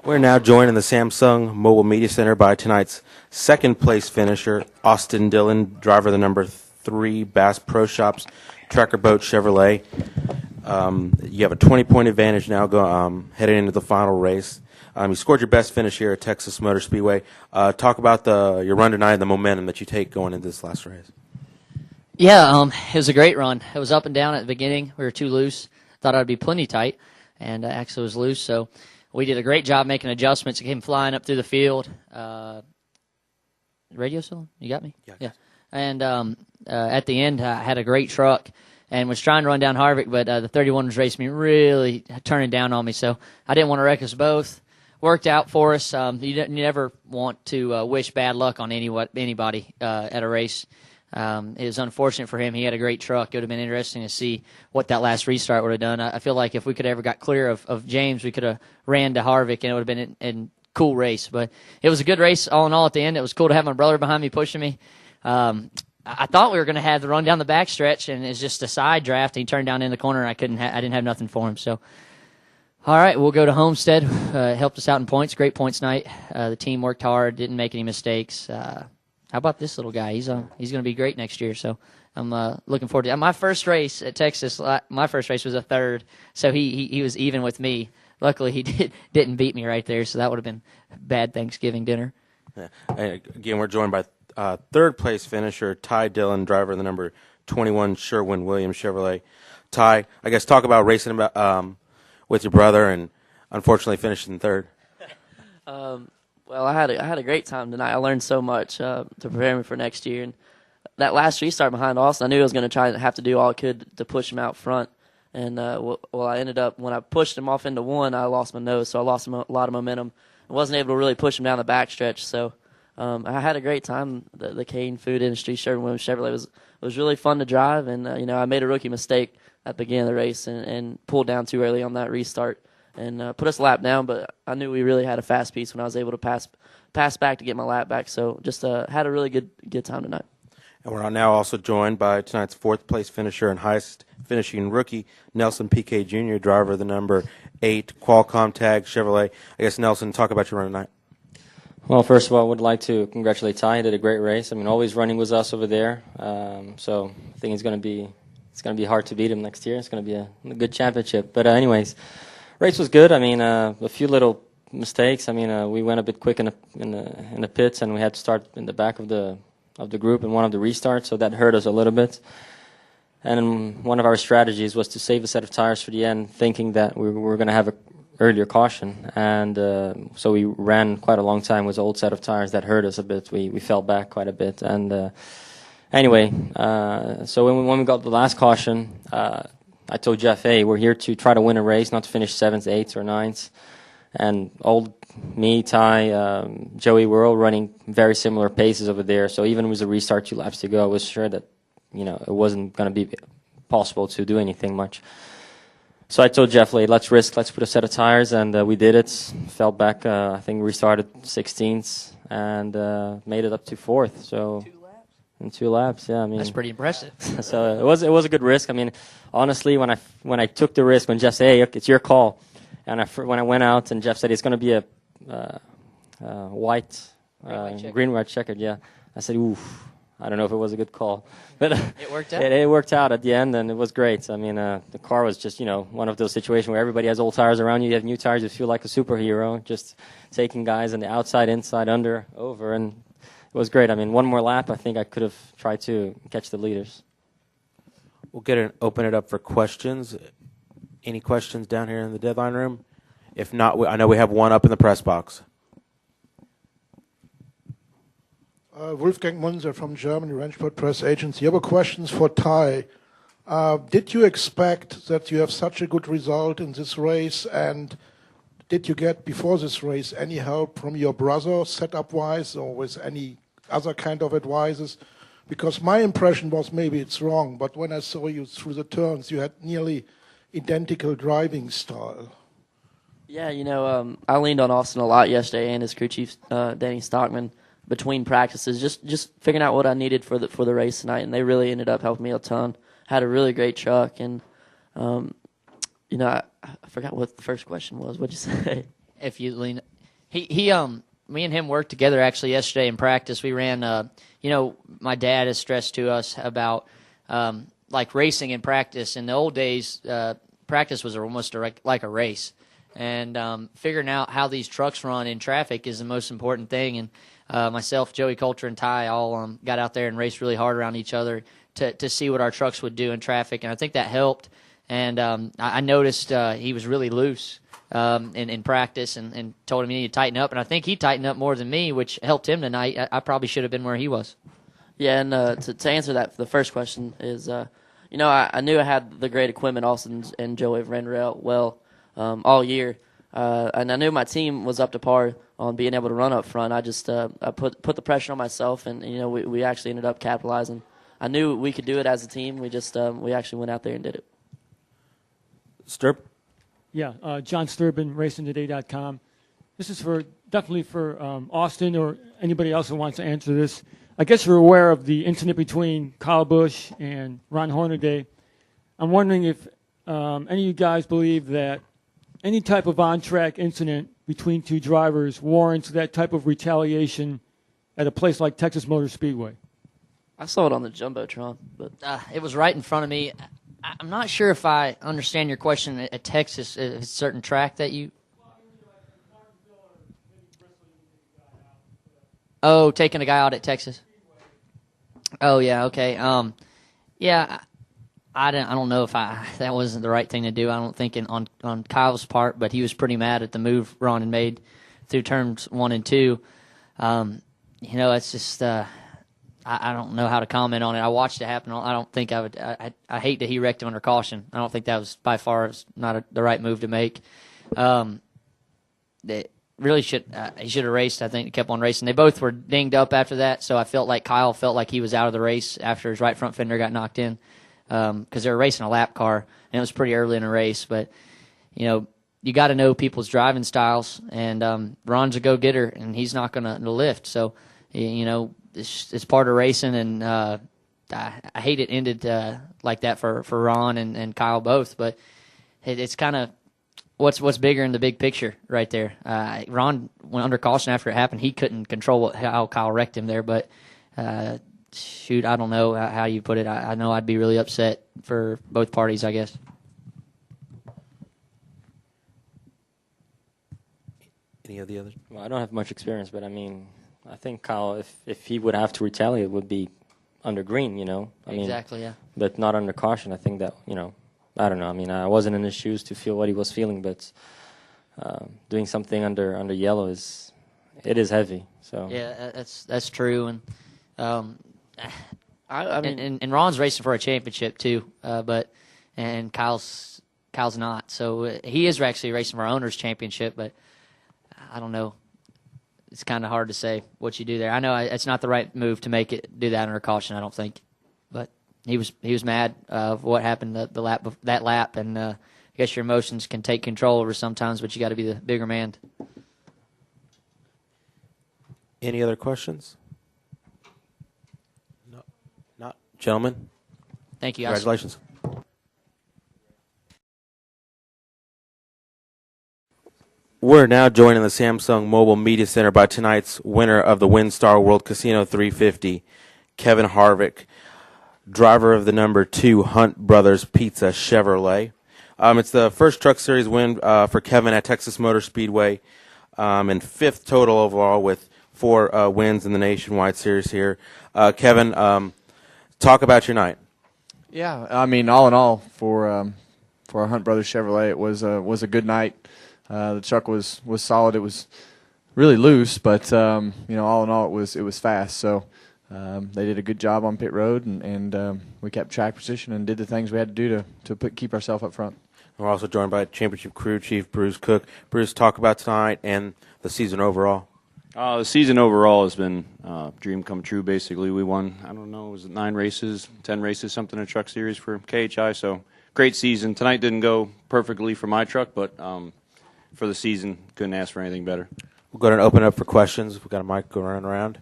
We're now joined in the Samsung Mobile Media Center by tonight's second place finisher, Austin Dillon, driver of the number 3 Bass Pro Shops Tracker Boat Chevrolet. You have a 20-point advantage now heading into the final race. You scored your best finish here at Texas Motor Speedway. Talk about your run tonight and the momentum that you take going into this last race. Yeah, it was a great run. It was up and down at the beginning. We were too loose. Thought I'd be plenty tight, and actually was loose. So we did a great job making adjustments. It came flying up through the field. Radio still? You got me? Yeah. And at the end, I had a great truck and was trying to run down Harvick, but the 31 was racing me, really turning down on me. So I didn't want to wreck us both. Worked out for us. You never want to wish bad luck on anybody at a race. It was unfortunate for him. He had a great truck. It would have been interesting to see what that last restart would have done. I feel like if we could ever got clear of James, we could have ran to Harvick, and it would have been a cool race. But it was a good race all in all at the end. It was cool to have my brother behind me pushing me. I thought we were going to have the run down the backstretch, and it's just a side draft. And he turned down in the corner, and I didn't have nothing for him. So, all right, we'll go to Homestead. Helped us out in points. Great points night. The team worked hard, didn't make any mistakes. How about this little guy? He's going to be great next year. So I'm looking forward to it. My first race at Texas, my first race was a third, so he was even with me. Luckily, he didn't beat me right there, so that would have been bad Thanksgiving dinner. Yeah. Again, we're joined by third place finisher Ty Dillon, driver of the number 21 Sherwin-Williams Chevrolet. Ty, I guess talk about racing with your brother and unfortunately finishing third. Well, I had a great time tonight. I learned so much to prepare me for next year. And that last restart behind Austin, I knew I was going to try and have to do all I could to push him out front. And I ended up, when I pushed him off into one, I lost my nose, so I lost a lot of momentum. I wasn't able to really push him down the backstretch. So I had a great time. The Cane Food Industry Sherwin-Williams Chevrolet was really fun to drive. And I made a rookie mistake at the beginning of the race and pulled down too early on that restart. And put us a lap down, but I knew we really had a fast piece when I was able to pass back to get my lap back. So just had a really good time tonight. And we're now also joined by tonight's fourth place finisher and highest finishing rookie, Nelson Piquet Jr., driver of the number 8 Qualcomm Tag Chevrolet. I guess, Nelson, talk about your run tonight. Well, first of all, I would like to congratulate Ty. He did a great race. I mean, always running with us over there. So I think it's going to be hard to beat him next year. It's going to be a good championship. But anyways, race was good. I mean, a few little mistakes. I mean, we went a bit quick in the pits, and we had to start in the back of the group in one of the restarts, so that hurt us a little bit. And one of our strategies was to save a set of tires for the end, thinking that we were going to have an earlier caution. And so we ran quite a long time with an old set of tires. That hurt us a bit. We fell back quite a bit. And anyway, so when we got the last caution, I told Jeff, hey, we're here to try to win a race, not to finish 7th, 8th, or 9th. And old me, Ty, Joey, we're all running very similar paces over there. So even with a restart 2 laps to go, I was sure that, it wasn't going to be possible to do anything much. So I told Jeff, let's put a set of tires, and we did it. Fell back, I think restarted 16th, and made it up to 4th. So in 2 laps, yeah. I mean, that's pretty impressive. So it was a good risk. I mean, honestly, when I took the risk, when Jeff said, hey, it's your call, and when I went out and Jeff said it's going to be a green white checkered, yeah, I said, oof. I don't know if it was a good call, but it worked out. It worked out at the end, and it was great. I mean, the car was just one of those situations where everybody has old tires around you. You have new tires. You feel like a superhero, just taking guys on the outside, inside, under, over, and it was great. I mean, one more lap, I think I could have tried to catch the leaders. We'll open it up for questions. Any questions down here in the deadline room? If not, I know we have one up in the press box. Wolfgang Munzer from Germany, Rennsport Press Agency. I have a question for Ty. Did you expect that you have such a good result in this race, and did you get, before this race, any help from your brother setup-wise or with any other kind of advices? Because my impression was, maybe it's wrong, but when I saw you through the turns, you had nearly identical driving style. Yeah, I leaned on Austin a lot yesterday and his crew chief, Danny Stockman, between practices, just figuring out what I needed for the race tonight, and they really ended up helping me a ton. Had a really great truck, and I forgot what the first question was. What'd you say? if you lean, me and him worked together actually yesterday in practice. We ran, my dad has stressed to us about like racing in practice. In the old days, practice was almost like a race, and figuring out how these trucks run in traffic is the most important thing. And myself, Joey Coulter, and Ty all got out there and raced really hard around each other to see what our trucks would do in traffic, and I think that helped. And I noticed he was really loose in practice, and told him he needed to tighten up. And I think he tightened up more than me, which helped him tonight. I probably should have been where he was. Yeah, and to answer that, the first question is, I knew I had the great equipment Austin and Joey have ran well all year, and I knew my team was up to par on being able to run up front. I just I put the pressure on myself, and we actually ended up capitalizing. I knew we could do it as a team. We just we actually went out there and did it. Sturb? Yeah, John Sturbin, RacingToday.com. This is definitely for Austin or anybody else who wants to answer this. I guess you're aware of the incident between Kyle Busch and Ron Hornaday. I'm wondering if any of you guys believe that any type of on-track incident between two drivers warrants that type of retaliation at a place like Texas Motor Speedway. I saw it on the Jumbotron, but it was right in front of me. I'm not sure if I understand your question at Texas, a certain track that you... Oh, taking a guy out at Texas. Oh, yeah, okay. Yeah, I don't know if that wasn't the right thing to do. I don't think on Kyle's part, but he was pretty mad at the move Ron had made through turns 1 and 2. It's just I don't know how to comment on it. I watched it happen. I don't think I would. I hate that he wrecked him under caution. I don't think that was by far not the right move to make. They really should. He should have raced. I think he kept on racing. They both were dinged up after that, so I felt like Kyle felt like he was out of the race after his right front fender got knocked in, because they were racing a lap car and it was pretty early in the race. But you got to know people's driving styles, and Ron's a go-getter and he's not going to lift. So it's part of racing, and I hate it ended like that for Ron and Kyle both. But it's kind of what's bigger in the big picture right there. Ron went under caution after it happened. He couldn't control how Kyle wrecked him there. But I don't know how you put it. I know I'd be really upset for both parties, I guess. Any of the others? Well, I don't have much experience, but I mean, I think Kyle, if he would have to retaliate, it would be under green, Exactly, yeah. But not under caution. I think that, I don't know. I mean, I wasn't in his shoes to feel what he was feeling, but doing something under yellow is heavy. So yeah, that's true, and I mean, and Ron's racing for a championship too, and Kyle's not. So he is actually racing for our owners' championship, but I don't know. It's kind of hard to say what you do there. I know it's not the right move to do that under caution, I don't think. But he was mad of what happened that lap, and I guess your emotions can take control over sometimes, but you got to be the bigger man. Any other questions? No. Not. Gentlemen, Thank you. congratulations. We're now joined in the Samsung Mobile Media Center by tonight's winner of the WinStar World Casino 350, Kevin Harvick, driver of the number 2 Hunt Brothers Pizza Chevrolet. It's the first Truck Series win for Kevin at Texas Motor Speedway, and 5th total overall with 4 wins in the Nationwide Series here. Kevin, talk about your night. Yeah, I mean, all in all, for a Hunt Brothers Chevrolet, it was a good night. The truck was solid. It was really loose, but all in all, it was fast. So they did a good job on pit road, and we kept track position and did the things we had to do to keep ourselves up front. We're also joined by Championship Crew Chief Bruce Cook. Bruce, talk about tonight and the season overall. The season overall has been a dream come true, basically. We won, I don't know, was it 9 races, 10 races, something in Truck Series for KHI, so great season. Tonight didn't go perfectly for my truck, but for the season, couldn't ask for anything better. We'll go ahead and open up for questions. We've got a mic going around.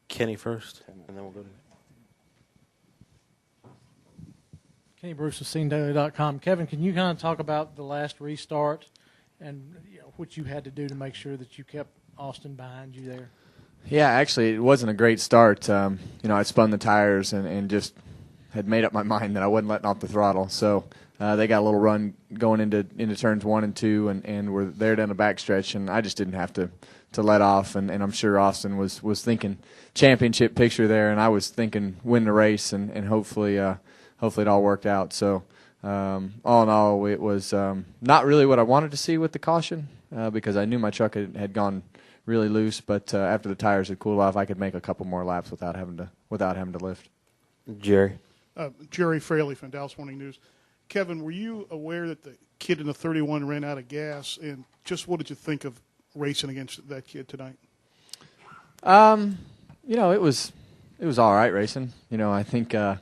Kenny first, and then we'll go to... Kenny Bruce of SceneDaily.com. Kevin, can you kind of talk about the last restart and what you had to do to make sure that you kept Austin behind you there. Yeah, actually, it wasn't a great start. I spun the tires and just had made up my mind that I wasn't letting off the throttle. So they got a little run going into turns 1 and 2, and were there down the backstretch, and I just didn't have to let off. And I'm sure Austin was thinking championship picture there, and I was thinking win the race, and hopefully it all worked out. So all in all, it was not really what I wanted to see with the caution because I knew my truck had gone really loose, but after the tires had cooled off, I could make a couple more laps without having to lift. Jerry. Jerry Fraley from Dallas Morning News. Kevin, were you aware that the kid in the 31 ran out of gas, and just what did you think of racing against that kid tonight? It was all right racing. I think it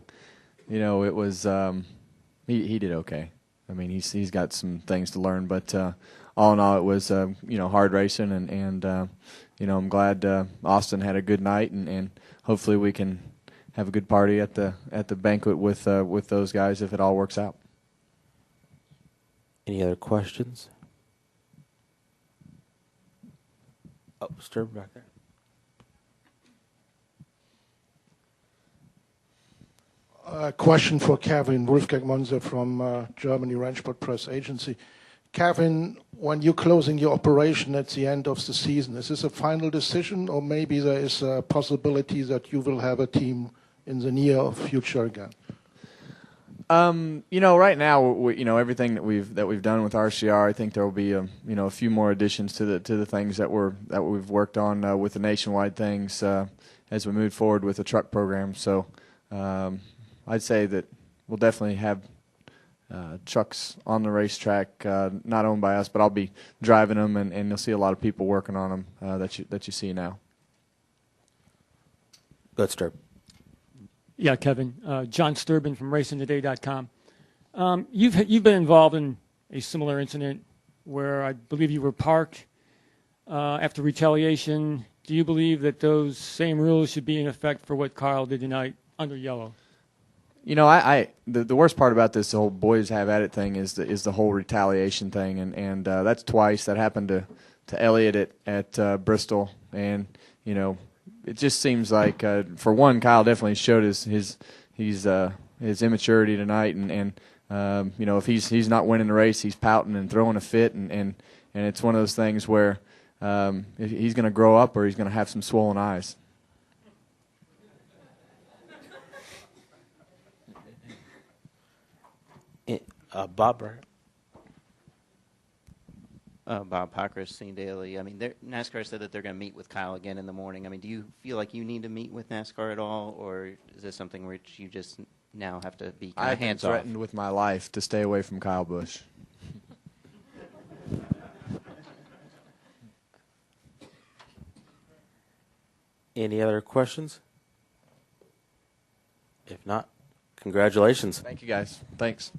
was he did okay. I mean, he's got some things to learn, but all in all, it was hard racing, and I'm glad Austin had a good night, and hopefully we can have a good party at the banquet with those guys if it all works out. Any other questions? Oh, Sturb back there. A question for Kevin. Wolfgang Monzer from Germany Rennsport Press Agency. Kevin, when you're closing your operation at the end of the season, is this a final decision, or maybe there is a possibility that you will have a team in the near future again? Right now, everything that we've done with RCR, I think there will be a few more additions to the things that we've worked on with the nationwide things as we move forward with the truck program. So I'd say that we'll definitely have trucks on the racetrack, not owned by us, but I'll be driving them, and you'll see a lot of people working on them that you see now. Good, Sturb. Yeah, Kevin. John Sturban from RacingToday.com. You've been involved in a similar incident where I believe you were parked after retaliation. Do you believe that those same rules should be in effect for what Kyle did tonight under yellow? The worst part about this, the whole boys have at it thing, is the whole retaliation thing, and that's twice. That happened to Elliott at Bristol, and it just seems like for one, Kyle definitely showed his immaturity tonight, and if he's not winning the race, he's pouting and throwing a fit, and it's one of those things where he's going to grow up or he's going to have some swollen eyes. Bob Bryant. Bob Pockris, Scene Daily. I mean, NASCAR said that they're going to meet with Kyle again in the morning. I mean, do you feel like you need to meet with NASCAR at all, or is this something which you just now have to be kind of hands off? I've been threatened with my life to stay away from Kyle Busch. Any other questions? If not, congratulations. Thank you, guys. Thanks.